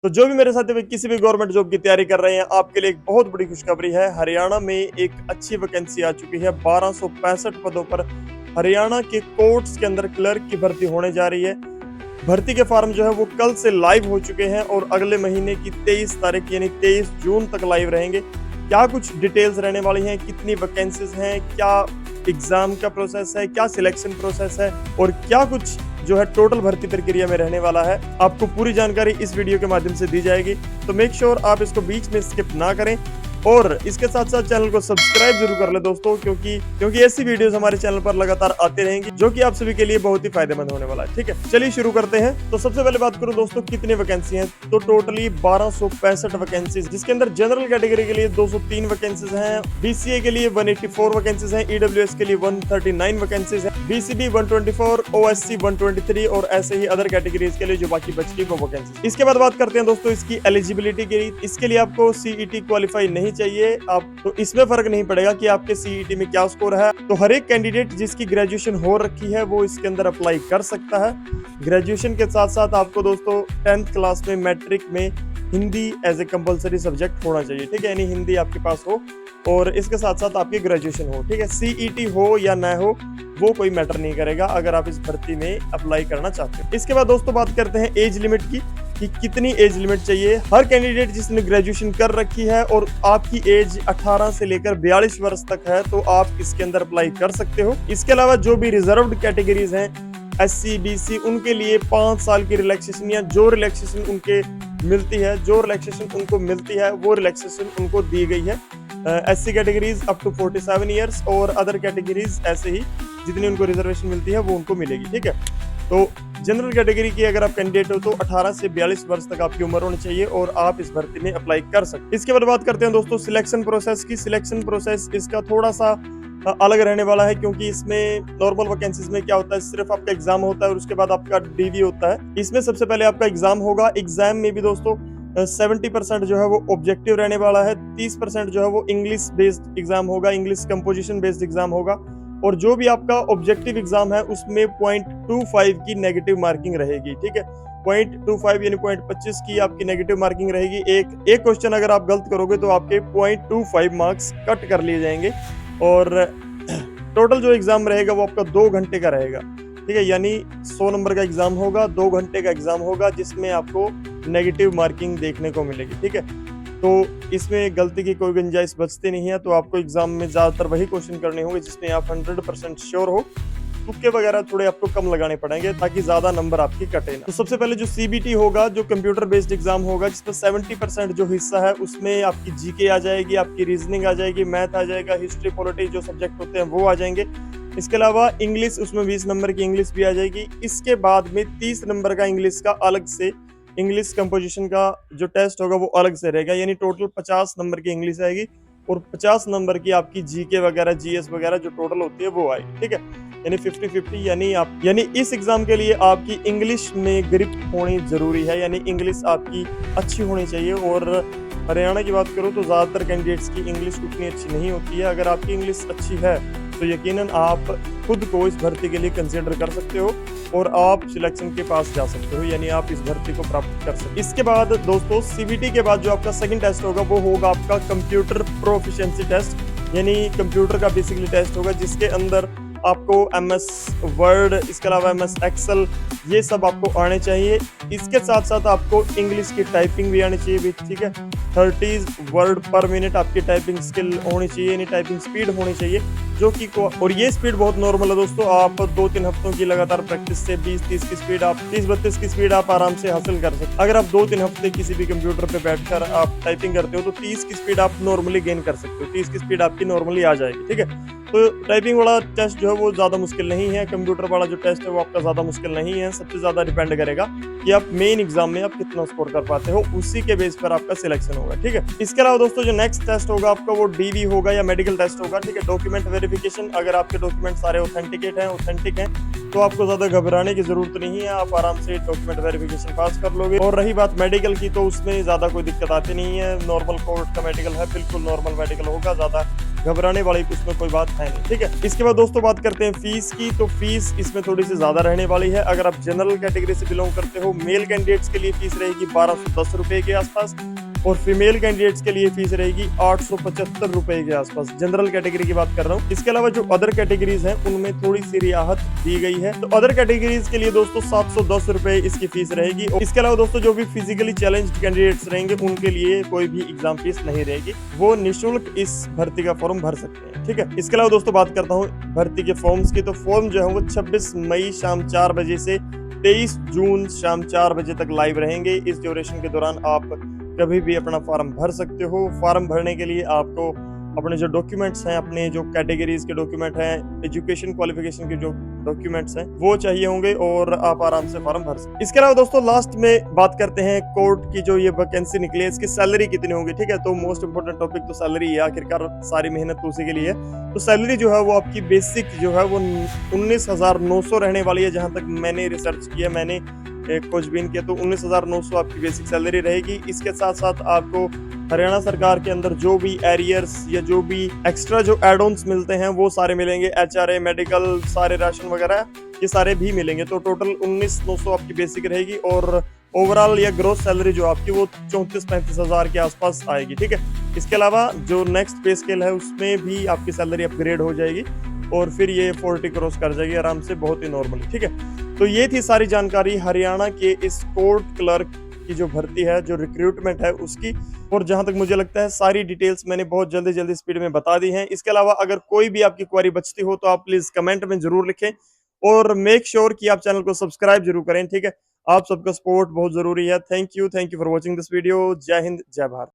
तो जो भी मेरे साथी भाई किसी भी गवर्नमेंट जॉब की तैयारी कर रहे हैं, आपके लिए एक बहुत बड़ी खुशखबरी है। हरियाणा में एक अच्छी वैकेंसी आ चुकी है। 1265 पदों पर हरियाणा के कोर्ट्स के अंदर क्लर्क की भर्ती होने जा रही है। भर्ती के फॉर्म जो है वो कल से लाइव हो चुके हैं और अगले महीने की 23 तारीख यानी 23 जून तक लाइव रहेंगे। क्या कुछ डिटेल्स रहने वाली हैं, कितनी वैकेंसीज हैं, क्या एग्जाम का प्रोसेस है, क्या सिलेक्शन प्रोसेस है और क्या कुछ जो है टोटल भर्ती प्रक्रिया में रहने वाला है, आपको पूरी जानकारी इस वीडियो के माध्यम से दी जाएगी। तो मेक श्योर आप इसको बीच में स्किप ना करें और इसके साथ साथ चैनल को सब्सक्राइब जरूर कर ले दोस्तों, क्योंकि ऐसी वीडियोस हमारे चैनल पर लगातार आती रहेंगी जो कि आप सभी के लिए बहुत ही फायदेमंद होने वाला है। ठीक है, चलिए शुरू करते हैं। तो सबसे पहले बात करूं दोस्तों कितनी वैकेंसी हैं, तो टोटली 1265 वैकेंसीज, जिसके अंदर जनरल कैटेगरी के लिए 203 वैकेंसीज हैं, बीसीए के लिए 184 वैकेंसीज हैं, ईडब्ल्यूएस के लिए 139 वैकेंसीज हैं, बीसीबी 124, ओएससी 123 और ऐसे ही अदर कैटेगरीज के लिए जो बाकी बच गई वो वैकेंसी। इसके बाद बात करते हैं दोस्तों इसकी एलिजिबिलिटी की। इसके लिए आपको सीईटी क्वालिफाई नहीं चाहिए, आप तो इसमें फर्क नहीं पड़ेगा कि आपके सीईटी में क्या स्कोर है। तो हर एक कैंडिडेट जिसकी ग्रेजुएशन हो रखी है वो इसके अंदर अप्लाई कर सकता है। ग्रेजुएशन के साथ साथ आपको दोस्तों 10th क्लास में मैट्रिक में Hindi as a compulsory subject होना चाहिए। ठीक है, यानी हिंदी आपके पास हो और इसके साथ साथ आपकी ग्रेजुएशन हो। ठीक है, सीईटी हो या ना हो वो कोई मैटर नहीं करेगा अगर आप इस भर्ती में अप्लाई करना चाहते हो। इसके बाद दोस्तों बात करते हैं एज लिमिट की कि कितनी एज लिमिट चाहिए। हर कैंडिडेट जिसने ग्रेजुएशन कर रखी है और आपकी एज 18 से लेकर 42 वर्ष तक है तो आप इसके अंदर अप्लाई कर सकते हो। इसके अलावा जो भी रिजर्व्ड कैटेगरीज हैं एससी बीसी, उनके लिए 5 साल की रिलैक्सेशन या जो रिलैक्सेशन उनके मिलती है, जो रिलैक्सेशन उनको मिलती है वो रिलैक्सेशन उनको दी गई है। SC categories up to 47 years और अदर कैटेगरीज ऐसे ही जितनी उनको रिजर्वेशन मिलती है वो उनको मिलेगी। ठीक है, तो जनरल कैटेगरी की अगर आप कैंडिडेट हो तो 18 से 42 वर्ष तक आपकी उम्र होनी चाहिए और आप इस भर्ती में अप्लाई कर सकते। इसके बाद बात करते हैं दोस्तों सिलेक्शन प्रोसेस की। सिलेक्शन प्रोसेस इसका थोड़ा सा अलग रहने वाला है, क्योंकि इसमें नॉर्मल वैकेंसीज में क्या होता है, सिर्फ आपका एग्जाम होता है और उसके बाद आपका डीवी होता है। इसमें सबसे पहले आपका एग्जाम होगा। एग्जाम में भी दोस्तों 70% जो है वो ऑब्जेक्टिव रहने वाला है, 30% जो है वो इंग्लिश बेस्ड एग्जाम होगा, इंग्लिश कंपोजिशन बेस्ड एग्जाम होगा और जो भी आपका ऑब्जेक्टिव एग्जाम है उसमें 0.25 की नेगेटिव मार्किंग रहेगी। ठीक है, 0.25 यानी 0.25 की आपकी नेगेटिव मार्किंग रहेगी। एक क्वेश्चन अगर आप गलत करोगे तो आपके 0.25 मार्क्स कट कर लिए जाएंगे और टोटल जो एग्जाम रहेगा वो आपका 2 घंटे का रहेगा। ठीक है, यानी 100 नंबर का एग्जाम होगा, 2 घंटे का एग्जाम होगा जिसमें आपको नेगेटिव मार्किंग देखने को मिलेगी। ठीक है, तो इसमें गलती की कोई गुंजाइश बचती नहीं है। तो आपको एग्जाम में ज्यादातर वही क्वेश्चन करने होंगे जिसमें आप 100% श्योर हो। तुक्के वगैरह थोड़े आपको कम लगाने पड़ेंगे ताकि ज्यादा नंबर आपकी कटे ना। तो सबसे पहले जो सीबीटी होगा, जो कंप्यूटर बेस्ड एग्जाम होगा, जिसमें 70% जो हिस्सा है उसमें आपकी जीके आ जाएगी, आपकी रीजनिंग आ जाएगी, मैथ आ जाएगा, हिस्ट्री पॉलिटी जो सब्जेक्ट होते हैं वो आ जाएंगे। इसके अलावा इंग्लिश, उसमें 20 नंबर की इंग्लिश भी आ जाएगी। इसके बाद में 30 नंबर का इंग्लिश का अलग से इंग्लिश कंपोजिशन का जो टेस्ट होगा वो अलग से रहेगा, यानी टोटल 50 नंबर की इंग्लिश आएगी और 50 नंबर की आपकी जीके वगैरह जीएस वगैरह जो टोटल होती है वो आएगी। ठीक है, यानी 50-50, यानी इस एग्जाम के लिए आपकी इंग्लिश में ग्रिप होनी जरूरी है, यानी इंग्लिश आपकी अच्छी होनी चाहिए। और हरियाणा की बात करूँ तो ज्यादातर कैंडिडेट्स की इंग्लिश उतनी अच्छी नहीं होती है। अगर आपकी इंग्लिश अच्छी है तो यकीनन आप खुद को इस भर्ती के लिए कंसीडर कर सकते हो और आप सिलेक्शन के पास जा सकते हो, यानी आप इस भर्ती को प्राप्त कर सकते हो। इसके बाद दोस्तों सीबीटी के बाद जो आपका सेकंड टेस्ट होगा वो होगा आपका कंप्यूटर प्रोफिशिएंसी टेस्ट, यानी कंप्यूटर का बेसिकली टेस्ट होगा जिसके अंदर आपको MS वर्ड, इसके अलावा MS एक्सेल ये सब आपको आने चाहिए। इसके साथ साथ आपको इंग्लिश की टाइपिंग भी आनी चाहिए। ठीक है, 30 वर्ड पर मिनट आपकी टाइपिंग स्किल होनी चाहिए, यानी टाइपिंग स्पीड होनी चाहिए जो कि और ये स्पीड बहुत नॉर्मल है दोस्तों। आप 2-3 हफ्तों की लगातार प्रैक्टिस से 20-30 की स्पीड आप 30-32 की स्पीड आप आराम से हासिल कर सकते। अगर आप 2-3 हफ्ते किसी भी कंप्यूटर पे बैठकर आप टाइपिंग करते हो तो 30 की स्पीड आप नॉर्मली गेन कर सकते हो, 30 की स्पीड आपकी नॉर्मली आ जाएगी। ठीक है, तो टाइपिंग वाला टेस्ट जो है वो ज्यादा मुश्किल नहीं है, कंप्यूटर वाला जो टेस्ट है वो आपका ज्यादा मुश्किल नहीं है। सबसे ज्यादा डिपेंड करेगा कि आप मेन एग्जाम में आप कितना स्कोर कर पाते हो, उसी के बेस पर आपका सिलेक्शन होगा। ठीक है, इसके अलावा दोस्तों जो नेक्स्ट टेस्ट होगा आपका वो डीवी होगा या मेडिकल टेस्ट होगा। ठीक है, डॉक्यूमेंट वेरिफिकेशन, अगर आपके डॉक्यूमेंट सारे ऑथेंटिक हैं तो आपको ज्यादा घबराने की जरूरत नहीं है, आप आराम से डॉक्यूमेंट वेरिफिकेशन पास कर लोगे। और रही बात मेडिकल की तो उसमें ज्यादा कोई दिक्कत आती नहीं है, नॉर्मल कोर्ट का मेडिकल है, बिल्कुल नॉर्मल मेडिकल होगा, ज्यादा घबराने वाली उसमें कोई बात है नहीं, ठीक है। इसके बाद दोस्तों बात करते हैं फीस की, तो फीस इसमें थोड़ी सी ज्यादा रहने वाली है। अगर आप जनरल कैटेगरी से बिलोंग करते हो, मेल कैंडिडेट्स के लिए फीस रहेगी 1210 रुपए के आसपास, और फीमेल कैंडिडेट्स के लिए फीस रहेगी 875 रुपए के आसपास। जनरल कैटेगरी की बात कर रहा हूँ। इसके अलावा जो अदर कैटेगरीज हैं उनमें थोड़ी सी रियायत दी गई है। तो अदर कैटेगरीज के लिए दोस्तों 710 रुपए इसकी फीस रहेगी। और इसके अलावा दोस्तों जो भी फिजिकली चैलेंज्ड कैंडिडेट्स रहेंगे उनके लिए कोई भी एग्जाम फीस नहीं रहेगी, वो निःशुल्क इस भर्ती का फॉर्म भर सकते हैं, ठीक है। इसके अलावा दोस्तों बात करता हूँ भर्ती के फॉर्म्स की, तो फॉर्म जो है वो 26 मई शाम 4 बजे से 23 जून शाम 4 बजे तक लाइव रहेंगे। इस ड्यूरेशन के दौरान आप कभी भी अपना फॉर्म भर सकते हो। फॉर्म भरने के लिए आपको अपने जो डॉक्यूमेंट्स हैं, अपने जो कैटेगरीज के डॉक्यूमेंट हैं, एजुकेशन क्वालिफिकेशन के जो डॉक्यूमेंट्स हैं वो चाहिए होंगे, और आप आराम से फॉर्म भर सकते हैं। इसके अलावा दोस्तों लास्ट में बात करते हैं कोर्ट की जो ये वैकेंसी निकली है इसकी सैलरी कितनी होगी, ठीक है। तो मोस्ट इंपोर्टेंट टॉपिक तो सैलरी है, आखिरकार सारी मेहनत तो उसी के लिए है। तो सैलरी जो है वो आपकी बेसिक जो है वो 19,900 रहने वाली है। जहां तक मैंने रिसर्च किया, मैंने खोजबीन किया, तो 19,900 आपकी बेसिक सैलरी रहेगी। इसके साथ साथ आपको हरियाणा सरकार के अंदर जो भी एरियर्स या जो भी एक्स्ट्रा जो एड ऑन्स मिलते हैं वो सारे मिलेंगे। HRA, मेडिकल, सारे राशन वगैरह ये सारे भी मिलेंगे। तो टोटल 19,900 आपकी बेसिक रहेगी, और ओवरऑल या ग्रोस सैलरी जो आपकी वो 34-35 हजार के आसपास आएगी, ठीक है। इसके अलावा जो नेक्स्ट पे स्केल है उसमें भी आपकी सैलरी अपग्रेड हो जाएगी, और फिर ये 40 क्रॉस कर जाएगी आराम से, बहुत ही नॉर्मली, ठीक है। तो ये थी सारी जानकारी हरियाणा के इस कोर्ट क्लर्क की जो भर्ती है, जो रिक्रूटमेंट है उसकी। और जहां तक मुझे लगता है सारी डिटेल्स मैंने बहुत जल्दी स्पीड में बता दी हैं। इसके अलावा अगर कोई भी आपकी क्वेरी बचती हो तो आप प्लीज कमेंट में जरूर लिखें, और मेक श्योर कि आप चैनल को सब्सक्राइब जरूर करें, ठीक है। आप सबका सपोर्ट बहुत जरूरी है। Thank you for watching this video. जय हिंद, जय भारत।